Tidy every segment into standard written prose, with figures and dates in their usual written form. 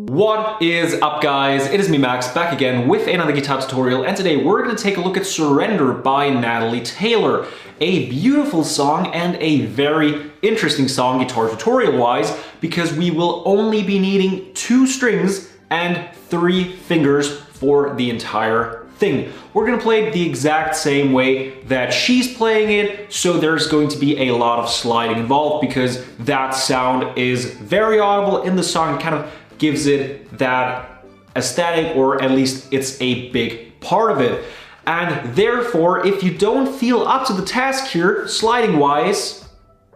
What is up, guys? It is me, Max, back again with another guitar tutorial, and today we're going to take a look at Surrender by Natalie Taylor. A beautiful song and a very interesting song guitar tutorial wise, because we will only be needing 2 strings and 3 fingers for the entire thing. We're going to play it the exact same way that she's playing it, so there's going to be a lot of sliding involved because that sound is very audible in the song. It kind of gives it that aesthetic, or at least it's a big part of it. And therefore, if you don't feel up to the task here, sliding wise,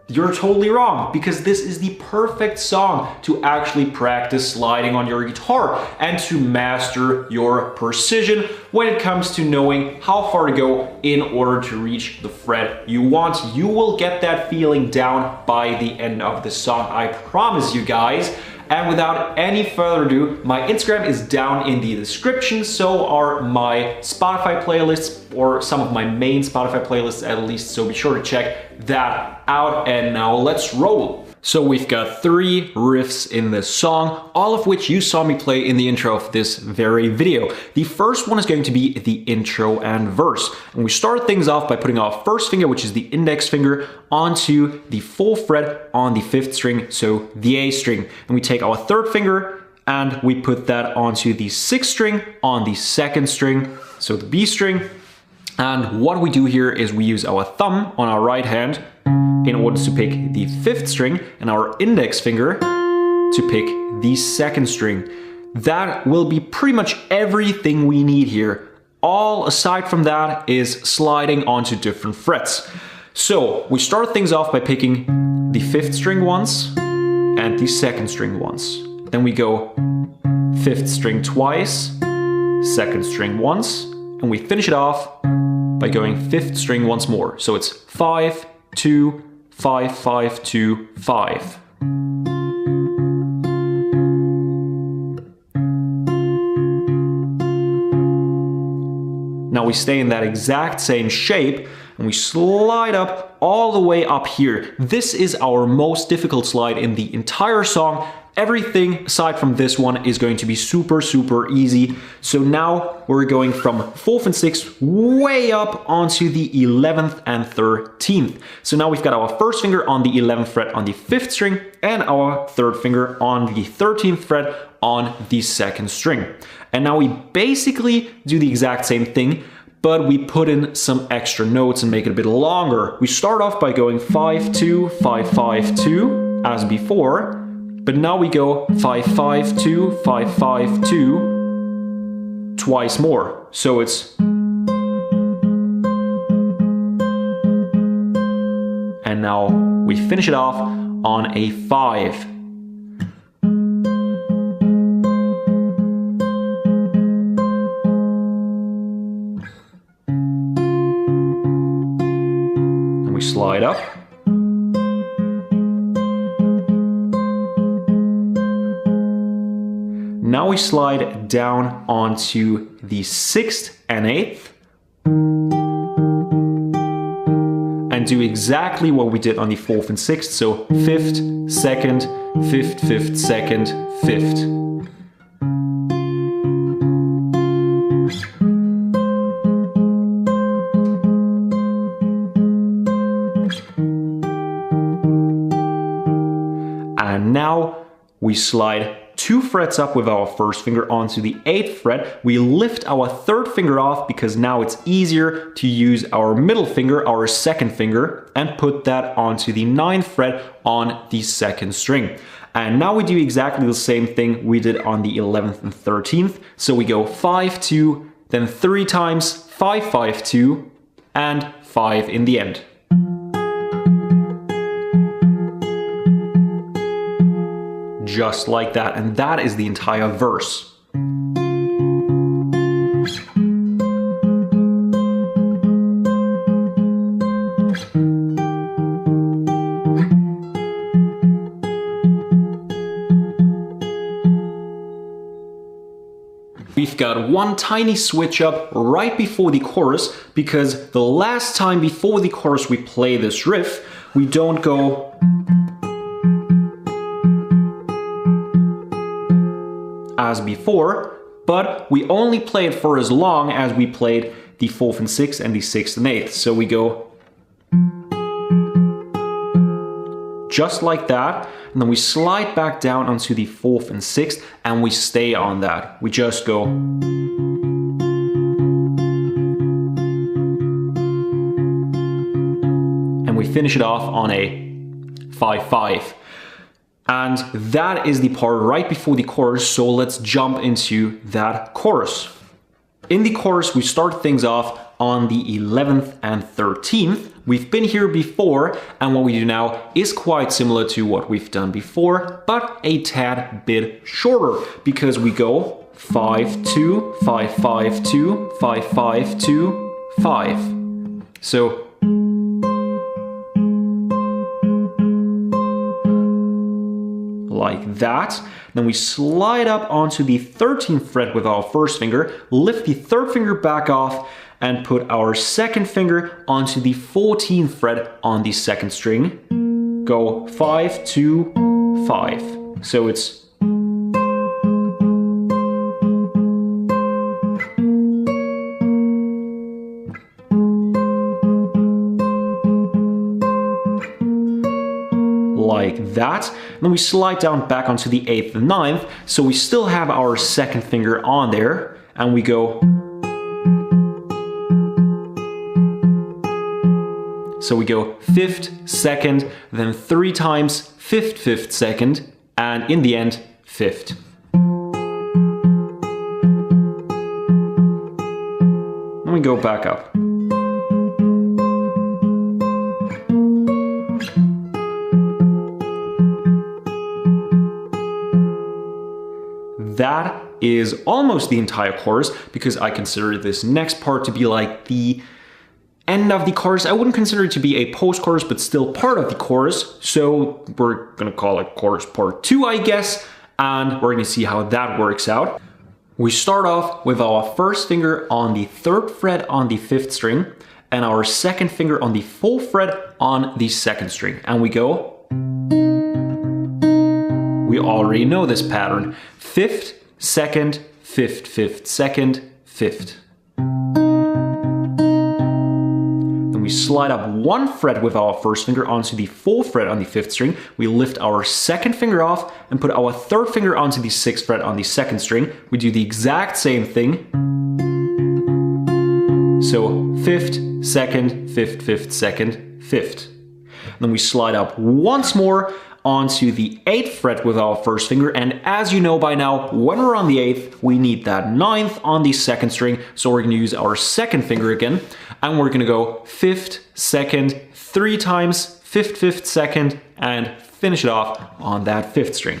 you're totally wrong, because this is the perfect song to actually practice sliding on your guitar and to master your precision when it comes to knowing how far to go in order to reach the fret you want. You will get that feeling down by the end of the song, I promise you guys. And without any further ado, my Instagram is down in the description, so are my Spotify playlists, or some of my main Spotify playlists at least, so be sure to check that out. And now let's roll. So we've got 3 riffs in this song, all of which you saw me play in the intro of this very video. The first one is going to be the intro and verse. And we start things off by putting our first finger, which is the index finger, onto the full fret on the 5th string, so the A string. And we take our 3rd finger and we put that onto the 6th string on the 2nd string, so the B string. And what we do here is we use our thumb on our right hand in order to pick the 5th string and our index finger to pick the 2nd string. That will be pretty much everything we need here. All aside from that is sliding onto different frets. So we start things off by picking the 5th string once and the 2nd string once. Then we go 5th string twice, 2nd string once, and we finish it off by going 5th string once more. So it's 5, 2, 5, 5, 2, 5. Now we stay in that exact same shape and we slide up all the way up here. This is our most difficult slide in the entire song. Everything aside from this one is going to be super, super easy. So now we're going from 4th and 6th way up onto the 11th and 13th. So now we've got our first finger on the 11th fret on the 5th string and our 3rd finger on the 13th fret on the 2nd string. And now we basically do the exact same thing, but we put in some extra notes and make it a bit longer. We start off by going 5, 2, 5, 5, 2 as before. But now we go 5, 5, 2, 5, 5, 2 twice more. So it's... And now we finish it off on a 5. And we slide up. Now we slide down onto the 6th and 8th and do exactly what we did on the 4th and 6th. So 5th, 2nd, 5th, 5th, 2nd, 5th. And now we slide 2 frets up with our first finger onto the 8th fret. We lift our 3rd finger off because now it's easier to use our middle finger, our 2nd finger, and put that onto the 9th fret on the 2nd string. And now we do exactly the same thing we did on the 11th and 13th. So we go 5, 2, then 3 times 5, 5, 2, and 5 in the end. just like that. And that is the entire verse. We've got one tiny switch up right before the chorus, because the last time before the chorus we play this riff, we don't go as before, but we only play it for as long as we played the 4th and 6th and the 6th and 8th. So we go just like that, and then we slide back down onto the 4th and 6th, and we stay on that. We just go. And we finish it off on a 5/5. And that is the part right before the chorus, so let's jump into that chorus. In the chorus, we start things off on the 11th and 13th. We've been here before, and what we do now is quite similar to what we've done before, but a tad bit shorter, because we go 5-2, 5-5-2, 5-5-2, 5. So like that. Then we slide up onto the 13th fret with our first finger, lift the 3rd finger back off, and put our 2nd finger onto the 14th fret on the 2nd string. Go 5-2-5. So it's like that. And then we slide down back onto the 8th and 9th, so we still have our 2nd finger on there, and we go. So we go 5th, 2nd, then 3 times 5th, 5th, 2nd, and in the end, 5th. Then we go back up. That is almost the entire chorus, because I consider this next part to be like the end of the chorus. I wouldn't consider it to be a post-chorus, but still part of the chorus. So we're gonna call it chorus part 2, I guess, and we're gonna see how that works out. We start off with our first finger on the 3rd fret on the 5th string, and our 2nd finger on the 4th fret on the 2nd string, and we go. We already know this pattern. 5th, 2nd, 5th, 5th, 2nd, 5th. Then we slide up 1 fret with our first finger onto the 4th fret on the 5th string. We lift our 2nd finger off and put our 3rd finger onto the 6th fret on the 2nd string. We do the exact same thing. So 5th, 2nd, 5th, 5th, 2nd, 5th. Then we slide up once more onto the 8th fret with our first finger, and as you know by now, when we're on the 8th, we need that 9th on the 2nd string, so we're going to use our 2nd finger again, and we're going to go 5th, 2nd, 3 times, 5th, 5th, 2nd, and finish it off on that 5th string.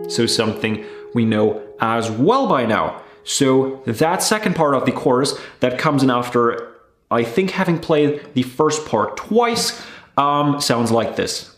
So something we know as well by now. So that second part of the chorus that comes in after, I think, having played the first part twice, sounds like this.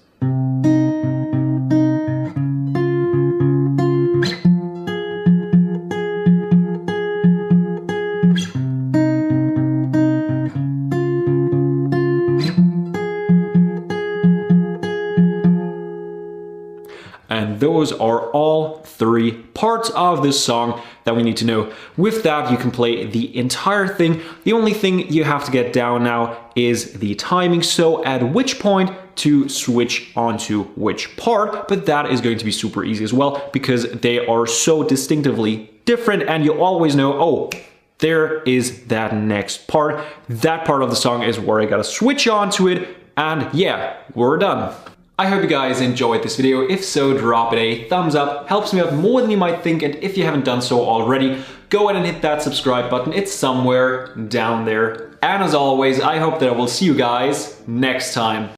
And those are all 3 parts of this song that we need to know. With that, you can play the entire thing. The only thing you have to get down now is the timing, so at which point to switch onto which part, but that is going to be super easy as well because they are so distinctively different and you always know, oh, there is that next part. That part of the song is where I gotta switch onto it, and yeah, we're done. I hope you guys enjoyed this video. If so, drop it a thumbs up. Helps me out more than you might think, and if you haven't done so already, go ahead and hit that subscribe button. It's somewhere down there. And as always, I hope that I will see you guys next time.